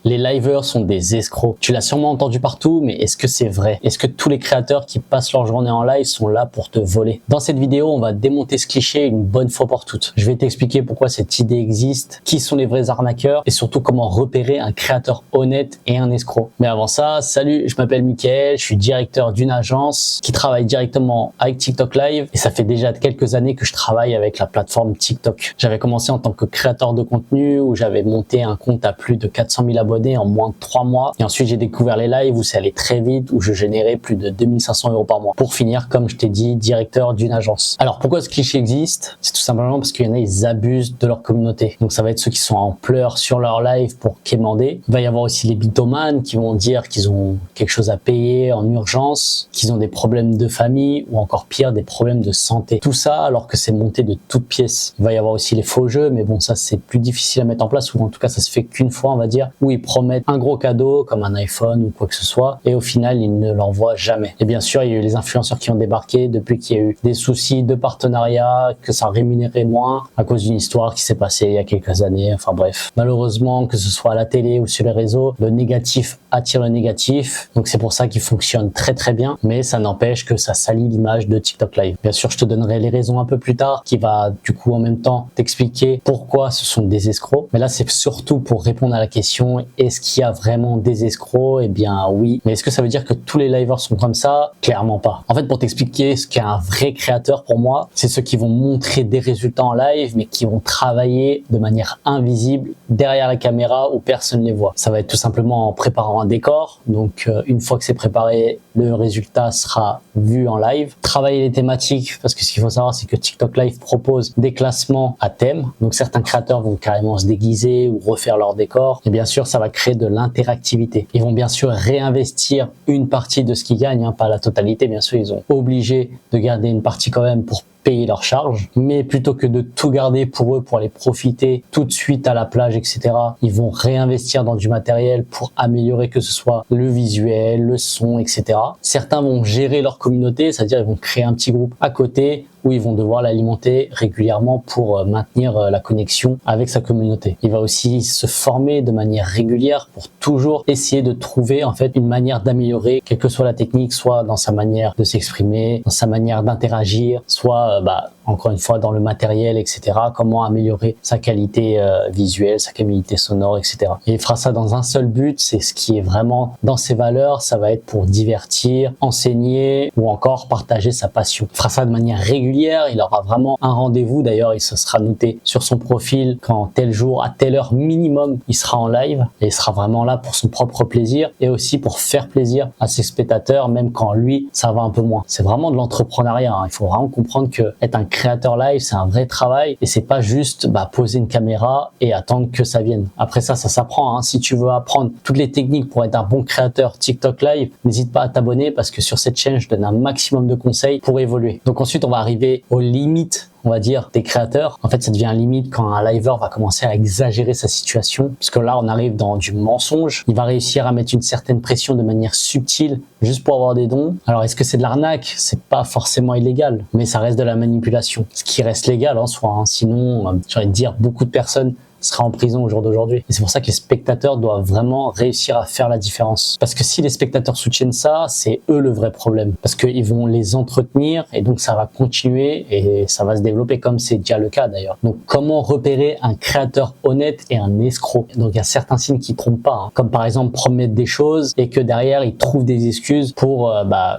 Les liveurs sont des escrocs. Tu l'as sûrement entendu partout, mais est-ce que c'est vrai? Est-ce que tous les créateurs qui passent leur journée en live sont là pour te voler? Dans cette vidéo, on va démonter ce cliché une bonne fois pour toutes. Je vais t'expliquer pourquoi cette idée existe, qui sont les vrais arnaqueurs et surtout comment repérer un créateur honnête et un escroc. Mais avant ça, salut, je m'appelle Mickaël, je suis directeur d'une agence qui travaille directement avec TikTok Live et ça fait déjà quelques années que je travaille avec la plateforme TikTok. J'avais commencé en tant que créateur de contenu où j'avais monté un compte à plus de 400 000 abonnés en moins de 3 mois et ensuite j'ai découvert les lives où ça allait très vite, où je générais plus de 2500 € par mois pour finir, comme je t'ai dit, directeur d'une agence. Alors pourquoi ce cliché existe? C'est tout simplement parce qu'il y en a, ils abusent de leur communauté. Donc ça va être ceux qui sont en pleurs sur leur live pour quémander. Il va y avoir aussi les mythomanes qui vont dire qu'ils ont quelque chose à payer en urgence, qu'ils ont des problèmes de famille ou encore pire, des problèmes de santé. Tout ça alors que c'est monté de toutes pièces. Il va y avoir aussi les faux jeux, mais bon, ça c'est plus difficile à mettre en place ou en tout cas ça se fait qu'une fois, on va dire, où ils promettent un gros cadeau comme un iPhone ou quoi que ce soit et au final ils ne l'envoient jamais. Et bien sûr, il y a eu les influenceurs qui ont débarqué depuis qu'il y a eu des soucis de partenariat, que ça rémunérait moins à cause d'une histoire qui s'est passée il y a quelques années. Enfin bref, malheureusement, que ce soit à la télé ou sur les réseaux, le négatif attire le négatif. Donc c'est pour ça qu'il fonctionne très très bien, mais ça n'empêche que ça salit l'image de TikTok Live. Bien sûr, je te donnerai les raisons un peu plus tard, qui va du coup en même temps t'expliquer pourquoi ce sont des escrocs. Mais là, c'est surtout pour répondre à la question, est-ce qu'il y a vraiment des escrocs? Eh bien oui. Mais est-ce que ça veut dire que tous les liveurs sont comme ça? Clairement pas. En fait, pour t'expliquer ce qu'est un vrai créateur pour moi, c'est ceux qui vont montrer des résultats en live, mais qui vont travailler de manière invisible derrière la caméra où personne ne les voit. Ça va être tout simplement en préparant un décor. Donc, une fois que c'est préparé, le résultat sera vu en live. Travailler les thématiques, parce que ce qu'il faut savoir, c'est que TikTok Live propose des classements à thème. Donc, certains créateurs vont carrément se déguiser ou refaire leur décor. Et bien sûr, ça va créer de l'interactivité. Ils vont bien sûr réinvestir une partie de ce qu'ils gagnent, hein, pas la totalité. Bien sûr, ils sont obligés de garder une partie quand même pour payer leurs charges, mais plutôt que de tout garder pour eux, pour aller profiter tout de suite à la plage, etc., ils vont réinvestir dans du matériel pour améliorer que ce soit le visuel, le son, etc. Certains vont gérer leur communauté, c'est-à-dire ils vont créer un petit groupe à côté où ils vont devoir l'alimenter régulièrement pour maintenir la connexion avec sa communauté. Il va aussi se former de manière régulière pour toujours essayer de trouver en fait une manière d'améliorer, quelle que soit la technique, soit dans sa manière de s'exprimer, dans sa manière d'interagir, soit encore une fois dans le matériel, etc. Comment améliorer sa qualité visuelle, sa qualité sonore, etc. Et il fera ça dans un seul but, c'est ce qui est vraiment dans ses valeurs, ça va être pour divertir, enseigner ou encore partager sa passion. Il fera ça de manière régulière, il aura vraiment un rendez-vous, d'ailleurs il se sera noté sur son profil quand tel jour, à telle heure minimum, il sera en live et il sera vraiment là pour son propre plaisir et aussi pour faire plaisir à ses spectateurs, même quand lui, ça va un peu moins. C'est vraiment de l'entrepreneuriat, hein. Il faut vraiment comprendre que être un créateur live, c'est un vrai travail et c'est pas juste poser une caméra et attendre que ça vienne. Après ça s'apprend, hein. Si tu veux apprendre toutes les techniques pour être un bon créateur TikTok Live, n'hésite pas à t'abonner parce que sur cette chaîne, je donne un maximum de conseils pour évoluer. Donc ensuite, on va arriver aux limites, on va dire, des créateurs. En fait, ça devient un limite quand un liver va commencer à exagérer sa situation, parce que là, on arrive dans du mensonge. Il va réussir à mettre une certaine pression de manière subtile, juste pour avoir des dons. Alors, est-ce que c'est de l'arnaque? C'est pas forcément illégal, mais ça reste de la manipulation. Ce qui reste légal en soi, hein. Sinon, j'ai envie de dire, beaucoup de personnes sera en prison au jour d'aujourd'hui. Et c'est pour ça que les spectateurs doivent vraiment réussir à faire la différence. Parce que si les spectateurs soutiennent ça, c'est eux le vrai problème. Parce qu'ils vont les entretenir et donc ça va continuer et ça va se développer comme c'est déjà le cas d'ailleurs. Donc comment repérer un créateur honnête et un escroc? Donc il y a certains signes qui trompent pas, hein. Comme par exemple promettre des choses et que derrière ils trouvent des excuses pour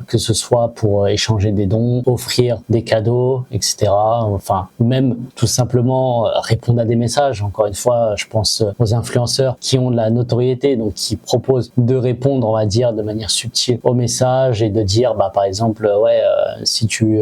que ce soit pour échanger des dons, offrir des cadeaux, etc. Enfin, ou même tout simplement répondre à des messages. Encore une fois, je pense aux influenceurs qui ont de la notoriété, donc qui proposent de répondre, on va dire, de manière subtile aux messages et de dire, par exemple, si tu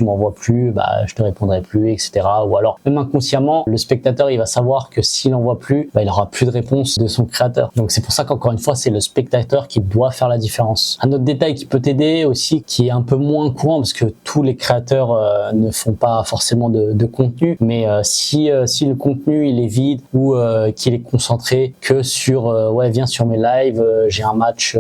m'envoies plus, je te répondrai plus, etc. Ou alors, même inconsciemment, le spectateur, il va savoir que s'il n'envoie plus, il aura plus de réponse de son créateur. Donc c'est pour ça qu'encore une fois, c'est le spectateur qui doit faire la différence. Un autre détail qui peut t'aider aussi, qui est un peu moins courant, parce que tous les créateurs ne font pas forcément de contenu, mais si le contenu il est vide, valide ou qu'il est concentré que sur ouais, viens sur mes lives, j'ai un match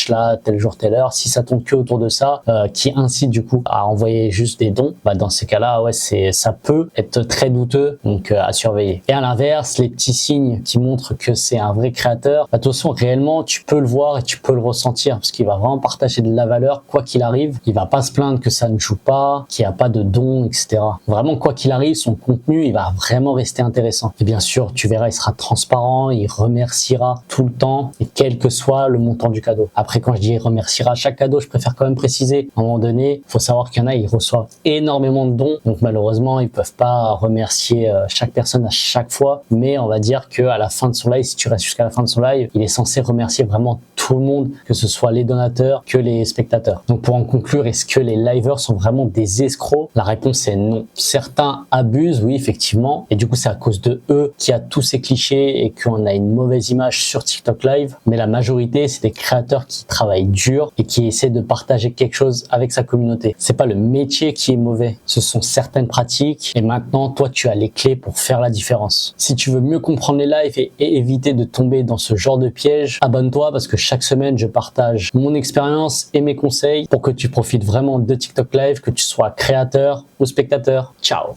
là, tel jour, telle heure. Si ça tourne que autour de ça, qui incite du coup à envoyer juste des dons, bah dans ces cas-là, ouais, ça peut être très douteux, donc à surveiller. Et à l'inverse, les petits signes qui montrent que c'est un vrai créateur, attention, réellement, tu peux le voir et tu peux le ressentir parce qu'il va vraiment partager de la valeur quoi qu'il arrive. Il va pas se plaindre que ça ne joue pas, qu'il n'y a pas de dons, etc. Vraiment, quoi qu'il arrive, son contenu, il va vraiment rester intéressant. Et bien sûr, tu verras, il sera transparent, il remerciera tout le temps et quel que soit le montant du cadeau. Après, quand je dis remerciera chaque cadeau, je préfère quand même préciser. À un moment donné, il faut savoir qu'il y en a, ils reçoivent énormément de dons, donc malheureusement, ils peuvent pas remercier chaque personne à chaque fois. Mais on va dire que à la fin de son live, si tu restes jusqu'à la fin de son live, il est censé remercier vraiment tout le monde, que ce soit les donateurs que les spectateurs. Donc pour en conclure, est-ce que les liveurs sont vraiment des escrocs? La réponse est non. Certains abusent, oui, effectivement, et du coup c'est à cause de eux qu'il y a tous ces clichés et qu'on a une mauvaise image sur TikTok Live, mais la majorité c'est des créateurs qui travaillent dur et qui essaient de partager quelque chose avec sa communauté. C'est pas le métier qui est mauvais, ce sont certaines pratiques et maintenant toi tu as les clés pour faire la différence. Si tu veux mieux comprendre les lives et éviter de tomber dans ce genre de piège, abonne-toi parce que chaque semaine je partage mon expérience et mes conseils pour que tu profites vraiment de TikTok Live, que tu sois créateur ou spectateur. Ciao!